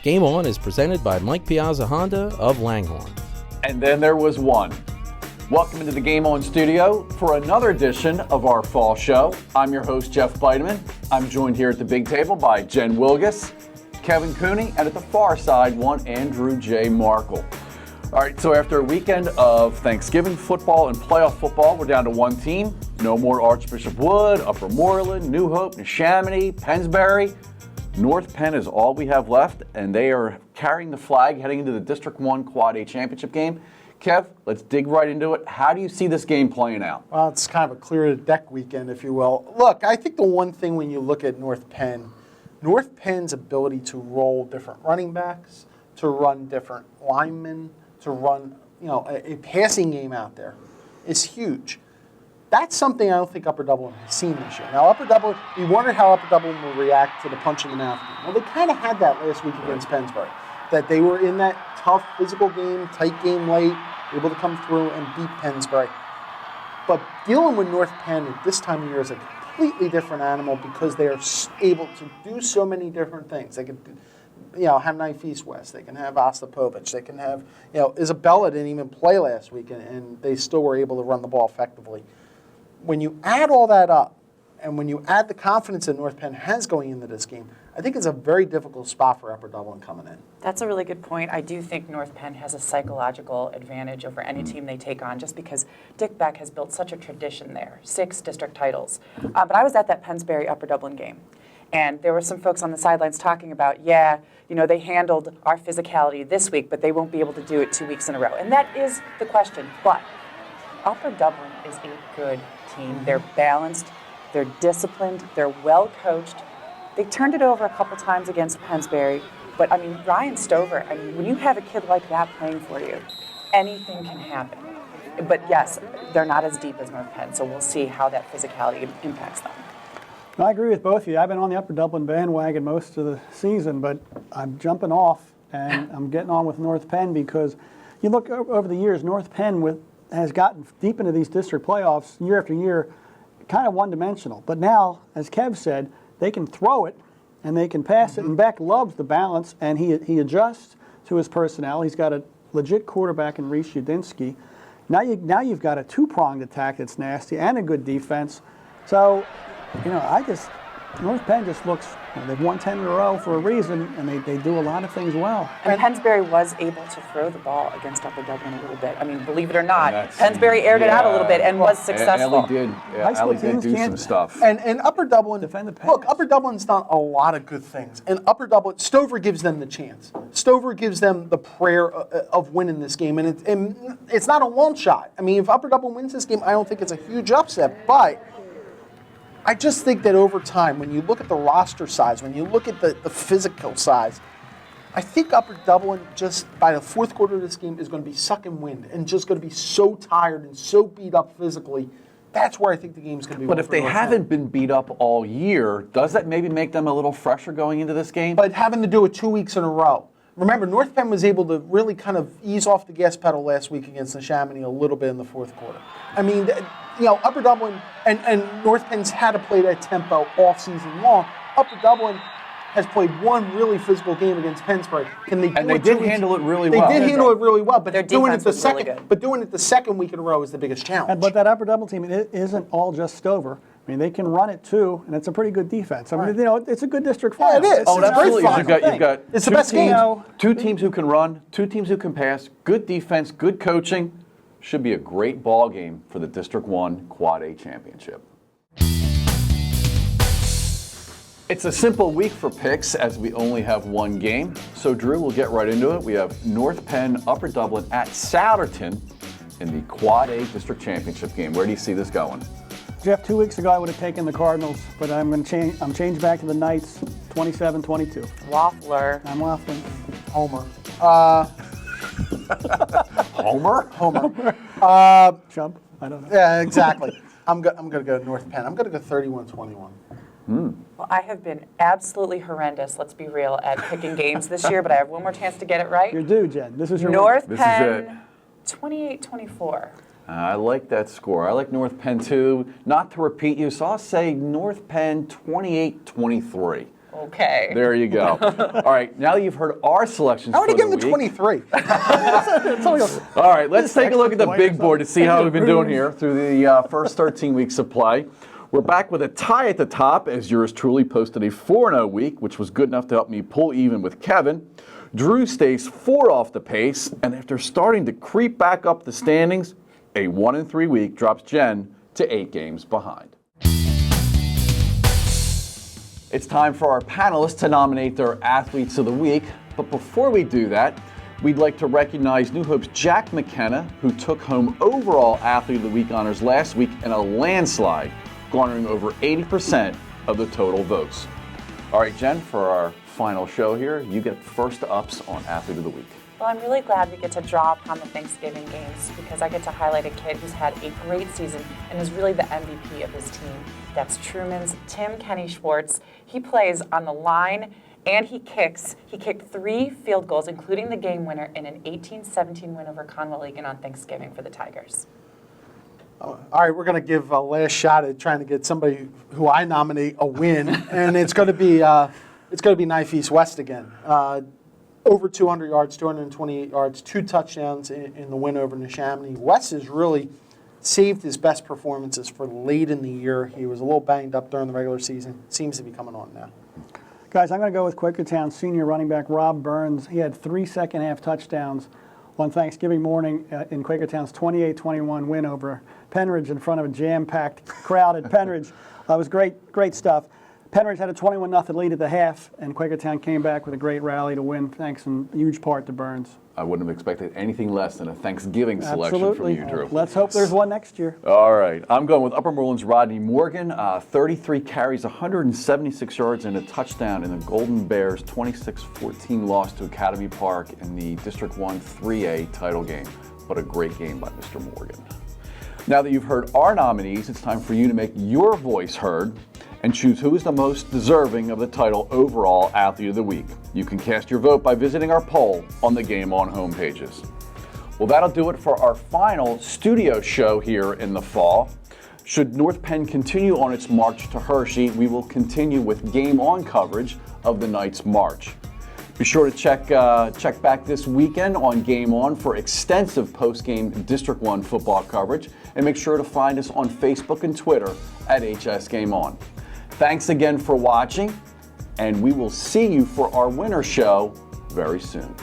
Game On is presented by Mike Piazza Honda of Langhorne. And then there was one. Welcome into the Game On studio for another edition of our fall show. I'm your host, Jeff Beiteman. I'm joined here at the big table by Jen Wilgus, Kevin Cooney, and at the far side, one Andrew J. Markle. All right, so after a weekend of Thanksgiving football and playoff football, we're down to one team. No more Archbishop Wood, Upper Moreland, New Hope, Neshaminy, Pennsbury. North Penn is all we have left, and they are carrying the flag heading into the District 1 Quad A championship game. Kev, let's dig right into it. How do you see this game playing out? Well, it's kind of a clear-the-deck weekend, if you will. Look, I think the one thing when you look at North Penn's ability to roll different running backs, to run different linemen, to run a passing game out there is huge. That's something I don't think Upper Dublin has seen this year. Now, Upper Dublin, we wondered how Upper Dublin will react to the punch in the mouth game. Well, they kind of had that last week against Pennsbury, that they were in that tough physical game, tight game late, able to come through and beat Pennsbury. But dealing with North Penn at this time of year is a completely different animal because they are able to do so many different things. They could have Knife East West. They can have Ostapovich. They can have, Isabella didn't even play last week, and they still were able to run the ball effectively. When you add all that up, and when you add the confidence that North Penn has going into this game, I think it's a very difficult spot for Upper Dublin coming in. That's a really good point. I do think North Penn has a psychological advantage over any team they take on just because Dick Beck has built such a tradition there, 6 district titles. But I was at that Pennsbury Upper Dublin game, and there were some folks on the sidelines talking about, they handled our physicality this week, but they won't be able to do it 2 weeks in a row. And that is the question. But Upper Dublin is a good team. They're balanced, they're disciplined, they're well coached. They turned it over a couple times against Pennsbury, but Ryan Stover, when you have a kid like that playing for you, anything can happen. But yes, they're not as deep as North Penn, so we'll see how that physicality impacts them. I agree with both of you. I've been on the Upper Dublin bandwagon most of the season, but I'm jumping off and I'm getting on with North Penn because you look over the years, North Penn has gotten deep into these district playoffs year after year, kind of one-dimensional. But now, as Kev said, they can throw it and they can pass it. And Beck loves the balance, and he adjusts to his personnel. He's got a legit quarterback in Reese Udinsky. Now you've got a two-pronged attack that's nasty and a good defense. So, North Penn just looks, they've won 10 in a row for a reason, and they do a lot of things well. And Pennsbury was able to throw the ball against Upper Dublin a little bit. Believe it or not, Pennsbury aired it out a little bit and was successful. Ellie did do some stuff. And Upper Dublin, defend the pass. Look, Upper Dublin's done a lot of good things. And Upper Dublin, Stover gives them the chance. Stover gives them the prayer of winning this game. And it's not a long shot. If Upper Dublin wins this game, I don't think it's a huge upset. But I just think that over time, when you look at the roster size, when you look at the physical size, I think Upper Dublin just by the fourth quarter of this game is going to be sucking wind and just going to be so tired and so beat up physically. That's where I think the game's going to be. But if they haven't been beat up all year, does that maybe make them a little fresher going into this game? But having to do it 2 weeks in a row. Remember, North Penn was able to really kind of ease off the gas pedal last week against Neshaminy a little bit in the fourth quarter. Upper Dublin and North Penn's had to play that tempo all season long. Upper Dublin has played one really physical game against Pennsbury. They did handle it really well. They did handle it really well, but doing it the second week in a row is the biggest challenge. But that Upper Dublin team, it isn't all just Stover. They can run it too, and it's a pretty good defense. It's a good district final. Yeah, it is. Oh, absolutely. You've got it's the best game. Two teams who can run, 2 teams who can pass, good defense, good coaching. Should be a great ball game for the District 1 Quad A championship. It's a simple week for picks as we only have one game. So, Drew, we'll get right into it. We have North Penn, Upper Dublin at Souderton in the Quad A District Championship game. Where do you see this going? Jeff, 2 weeks ago I would have taken the Cardinals, but I'm changed back to the Knights, 27-22. Waffler. I'm waffling. Homer. Homer? Chump? I don't know. Yeah, exactly. I'm going to go North Penn. I'm going to go 31-21. Well, I have been absolutely horrendous, let's be real, at picking games this year, but I have one more chance to get it right. You're due, Jen. This is your North This Penn, 28-24. I like that score. I like North Penn too. Not to repeat you, so I'll say North Penn 28-23. Okay. There you go. All right, now you've heard our selections I want for to give the him the week. 23. All right, let's take a look at the White big or board to see how we've been doing here through the first 13 weeks of play. We're back with a tie at the top, as yours truly posted a 4-0 week, which was good enough to help me pull even with Kevin. Drew stays 4 off the pace, and after starting to creep back up the standings, a 1-3 week drops Jen to 8 games behind. It's time for our panelists to nominate their athletes of the week, but before we do that, we'd like to recognize New Hope's Jack McKenna, who took home overall athlete of the week honors last week in a landslide, garnering over 80% of the total votes. All right, Jen, for our final show here, you get first ups on athlete of the week. Well, I'm really glad we get to draw upon the Thanksgiving games because I get to highlight a kid who's had a great season and is really the MVP of his team. That's Truman's Tim Kenny Schwartz. He plays on the line and he kicks. He kicked 3 field goals, including the game winner in an 18-17 win over Conwell-Egan on Thanksgiving for the Tigers. All right, we're going to give a last shot at trying to get somebody who I nominate a win, and it's going to be Knife East West again. Over 200 yards, 228 yards, 2 touchdowns in the win over Neshaminy. West has really saved his best performances for late in the year. He was a little banged up during the regular season. Seems to be coming on now. Guys, I'm going to go with Quakertown senior running back Rob Burns. He had 3 second-half touchdowns on Thanksgiving morning in Quakertown's 28-21 win over Penridge in front of a jam-packed crowd at Penridge. It was great stuff. Penridge had a 21-0 lead at the half, and Quakertown came back with a great rally to win, thanks in huge part to Burns. I wouldn't have expected anything less than a Thanksgiving selection Absolutely. from you, Drew. Let's hope there's one next year. All right, I'm going with Upper Moreland's Rodney Morgan. 33 carries, 176 yards, and a touchdown in the Golden Bears' 26-14 loss to Academy Park in the District 1 3A title game. What a great game by Mr. Morgan. Now that you've heard our nominees, it's time for you to make your voice heard and choose who is the most deserving of the title overall athlete of the week. You can cast your vote by visiting our poll on the Game On homepages. Well, that'll do it for our final studio show here in the fall. Should North Penn continue on its march to Hershey, we will continue with Game On coverage of the Knights' march. Be sure to check back this weekend on Game On for extensive post-game District 1 football coverage, and make sure to find us on Facebook and Twitter at HS Game On. Thanks again for watching, and we will see you for our winter show very soon.